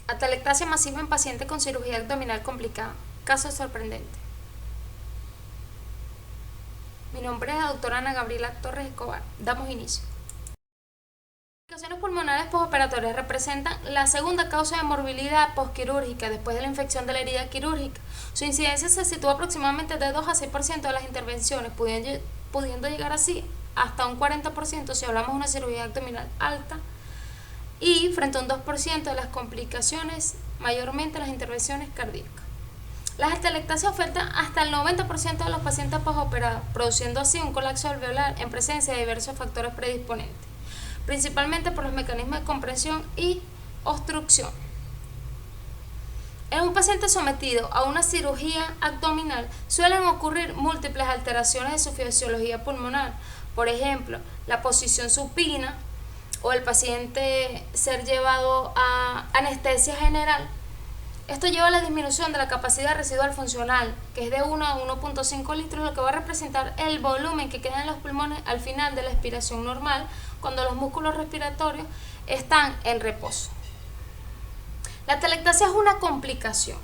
Atelectasia masiva en paciente con cirugía abdominal complicada. Caso sorprendente. Mi nombre es la doctora Ana Gabriela Torres Escobar. Damos inicio. Las complicaciones pulmonares postoperatorias representan la segunda causa de morbilidad postquirúrgica después de la infección de la herida quirúrgica. Su incidencia se sitúa aproximadamente de 2 a 6% de las intervenciones, pudiendo llegar así hasta un 40% si hablamos de una cirugía abdominal alta, y frente a un 2% de las complicaciones, mayormente las intervenciones cardíacas. Las atelectasias afectan hasta el 90% de los pacientes postoperados, produciendo así un colapso alveolar en presencia de diversos factores predisponentes, principalmente por los mecanismos de compresión y obstrucción. En un paciente sometido a una cirugía abdominal suelen ocurrir múltiples alteraciones de su fisiología pulmonar, por ejemplo, la posición supina o el paciente ser llevado a anestesia general. Esto lleva a la disminución de la capacidad residual funcional, que es de 1 a 1.5 litros, lo que va a representar el volumen que queda en los pulmones al final de la expiración normal, cuando los músculos respiratorios están en reposo. La atelectasia es una complicación.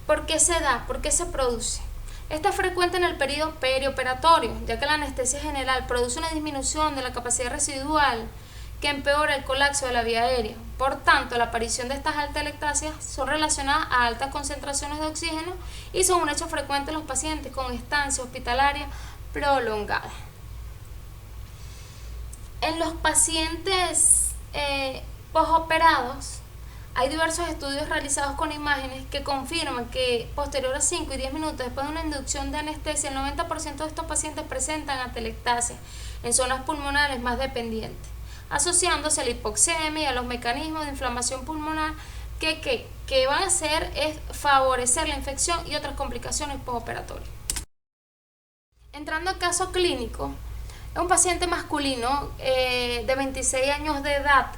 ¿Por qué se da? ¿Por qué se produce? Esta es frecuente en el periodo perioperatorio, ya que la anestesia general produce una disminución de la capacidad residual que empeora el colapso de la vía aérea. Por tanto, la aparición de estas atelectasias son relacionadas a altas concentraciones de oxígeno y son un hecho frecuente en los pacientes con estancia hospitalaria prolongada. En los pacientes posoperados, hay diversos estudios realizados con imágenes que confirman que posterior a 5 y 10 minutos después de una inducción de anestesia, el 90% de estos pacientes presentan atelectasia en zonas pulmonares más dependientes, asociándose a la hipoxemia y a los mecanismos de inflamación pulmonar que van a hacer es favorecer la infección y otras complicaciones postoperatorias. Entrando al caso clínico, es un paciente masculino de 26 años de edad,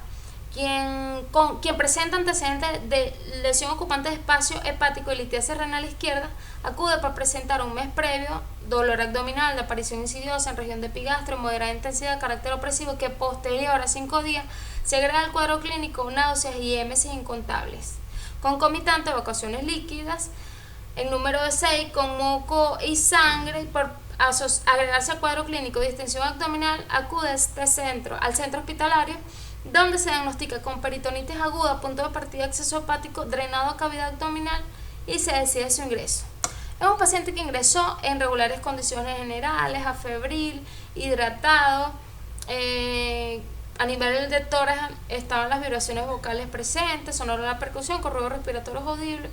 quien presenta antecedentes de lesión ocupante de espacio hepático y litiasis renal izquierda, acude para presentar un mes previo dolor abdominal de aparición insidiosa en región de epigastrio, moderada intensidad, de carácter opresivo, que posterior a 5 días se agrega al cuadro clínico náuseas y émesis incontables, concomitante evacuaciones líquidas en número de 6 con moco y sangre. Por agregarse al cuadro clínico de distensión abdominal, acude al centro hospitalario, donde se diagnostica con peritonitis aguda, punto de partida acceso hepático, drenado a cavidad abdominal y se decide su ingreso. Es un paciente que ingresó en regulares condiciones generales, afebril, hidratado. A nivel de tórax estaban las vibraciones vocales presentes, sonora la percusión, con ruidos respiratorios audibles.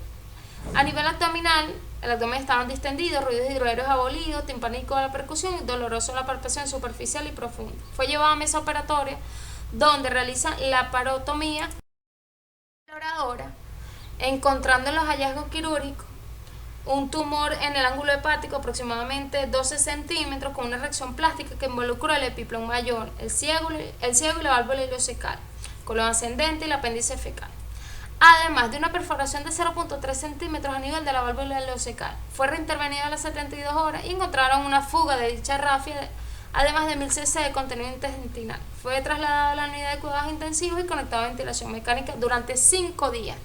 A nivel abdominal, el abdomen estaba distendido, ruidos hidroaéreos abolidos, timpánico de la percusión y doloroso en la palpación superficial y profunda. Fue llevado a mesa operatoria, donde realizan la parotomía exploradora, encontrando en los hallazgos quirúrgicos un tumor en el ángulo hepático aproximadamente 12 centímetros con una reacción plástica que involucró el epiplón mayor, el ciego y la válvula ileocecal, colon ascendente y el apéndice fecal, además de una perforación de 0.3 centímetros a nivel de la válvula ileocecal. Fue reintervenido a las 72 horas y encontraron una fuga de dicha ráfida, además de 1000 cc de contenido intestinal. Fue trasladado a la unidad de cuidados intensivos y conectado a ventilación mecánica durante 5 días.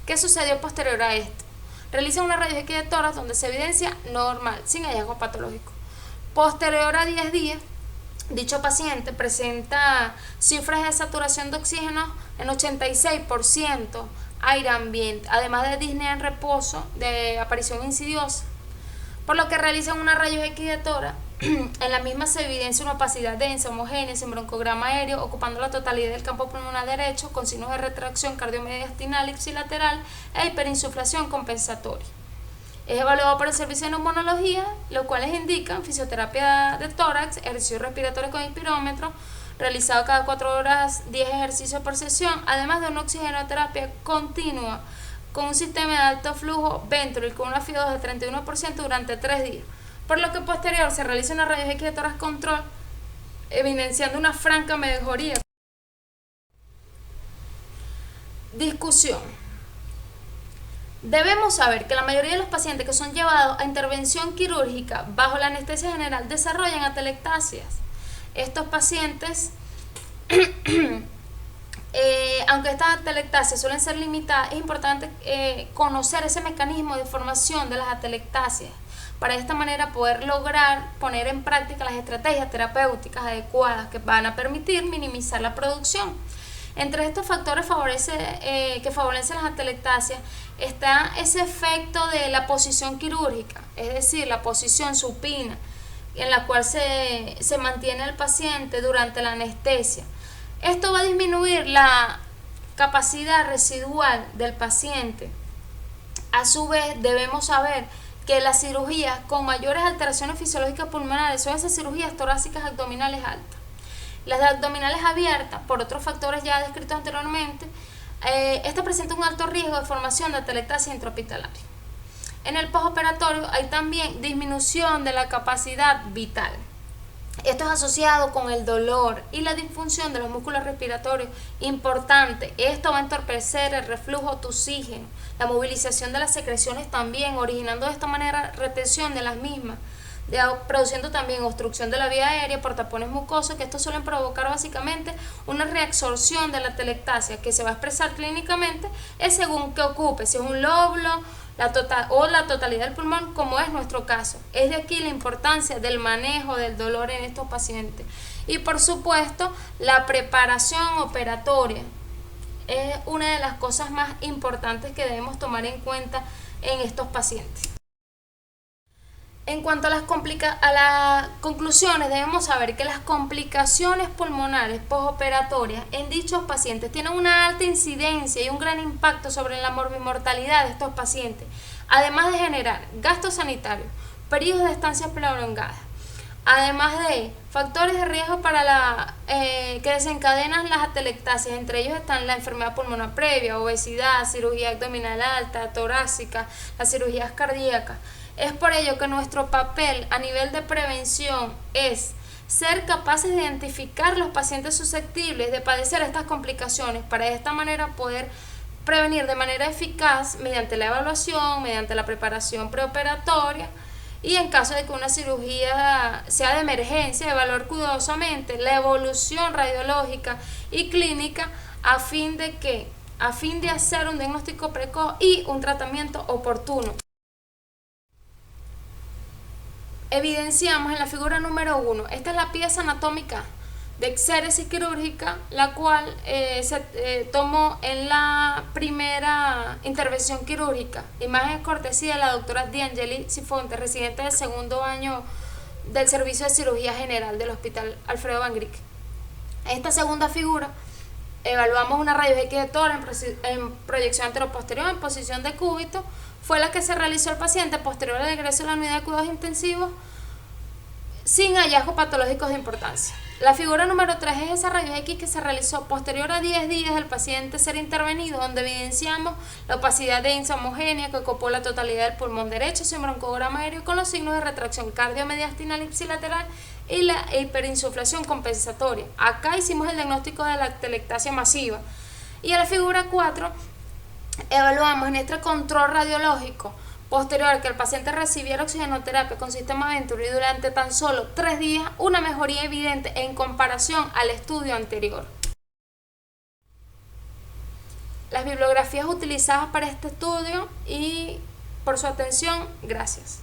¿Qué sucedió posterior a esto? Realiza una radiografía de tórax donde se evidencia normal, sin hallazgo patológico. Posterior a 10 días, dicho paciente presenta cifras de saturación de oxígeno en 86%, aire ambiente, además de disnea en reposo de aparición insidiosa, por lo que realizan una rayos X de tórax. En la misma se evidencia una opacidad densa, homogénea, sin broncograma aéreo, ocupando la totalidad del campo pulmonar derecho, con signos de retracción cardiomediastinal ipsilateral e hiperinsuflación compensatoria. Es evaluado por el servicio de neumonología, los cuales indican fisioterapia de tórax, ejercicio respiratorio con inspirómetro, realizado cada 4 horas, 10 ejercicios por sesión, además de una oxigenoterapia continua con un sistema de alto flujo ventral con una FIO2 de 31% durante 3 días. Por lo que posterior se realiza una radios X de tórax control, evidenciando una franca mejoría. Discusión. Debemos saber que la mayoría de los pacientes que son llevados a intervención quirúrgica bajo la anestesia general desarrollan atelectasias. Estos pacientes aunque estas atelectasias suelen ser limitadas, es importante conocer ese mecanismo de formación de las atelectasias para de esta manera poder lograr poner en práctica las estrategias terapéuticas adecuadas que van a permitir minimizar la producción. Entre estos factores que favorecen las atelectasias está ese efecto de la posición quirúrgica, es decir, la posición supina en la cual se mantiene el paciente durante la anestesia. Esto va a disminuir la capacidad residual del paciente. A su vez, debemos saber que las cirugías con mayores alteraciones fisiológicas pulmonares son esas cirugías torácicas abdominales altas. Las de abdominales abiertas, por otros factores ya descritos anteriormente, esta presenta un alto riesgo de formación de atelectasia intrahospitalaria. En el postoperatorio hay también disminución de la capacidad vital. Esto es asociado con el dolor y la disfunción de los músculos respiratorios. Importante, esto va a entorpecer el reflujo oxígeno, la movilización de las secreciones también, originando de esta manera retención de las mismas, produciendo también obstrucción de la vía aérea por tapones mucosos, que estos suelen provocar básicamente una reabsorción de la atelectasia que se va a expresar clínicamente según que ocupe, si es un lóbulo la totalidad del pulmón, como es nuestro caso. Es de aquí la importancia del manejo del dolor en estos pacientes. Y por supuesto, la preparación operatoria es una de las cosas más importantes que debemos tomar en cuenta en estos pacientes. En cuanto a las conclusiones, debemos saber que las complicaciones pulmonares postoperatorias en dichos pacientes tienen una alta incidencia y un gran impacto sobre la morbimortalidad de estos pacientes, además de generar gastos sanitarios, periodos de estancia prolongadas, además de factores de riesgo para que desencadenan las atelectasias. Entre ellos están la enfermedad pulmonar previa, obesidad, cirugía abdominal alta, torácica, las cirugías cardíacas. Es por ello que nuestro papel a nivel de prevención es ser capaces de identificar los pacientes susceptibles de padecer estas complicaciones para de esta manera poder prevenir de manera eficaz mediante la evaluación, mediante la preparación preoperatoria, y en caso de que una cirugía sea de emergencia, evaluar cuidadosamente la evolución radiológica y clínica a fin de hacer un diagnóstico precoz y un tratamiento oportuno. Evidenciamos en la figura número 1, esta es la pieza anatómica de exéresis quirúrgica, la cual se tomó en la primera intervención quirúrgica. Imagen cortesía de la doctora D'Angeli Sifonte, residente del segundo año del Servicio de Cirugía General del Hospital Alfredo Van Grick. En esta segunda figura evaluamos una rayos X de tórax en proyección anteroposterior en posición de cúbito. Fue la que se realizó el paciente posterior al ingreso a la unidad de cuidados intensivos sin hallazgos patológicos de importancia. La figura número 3 es esa rayos X que se realizó posterior a 10 días del paciente ser intervenido, donde evidenciamos la opacidad densa homogénea que ocupó la totalidad del pulmón derecho sin broncograma aéreo, con los signos de retracción cardiomediastinal ipsilateral y la hiperinsuflación compensatoria. Acá hicimos el diagnóstico de la atelectasia masiva. Y a la figura 4 evaluamos en este control radiológico posterior a que el paciente recibiera oxigenoterapia con sistema Venturi durante tan solo 3 días, una mejoría evidente en comparación al estudio anterior. Las bibliografías utilizadas para este estudio y por su atención, gracias.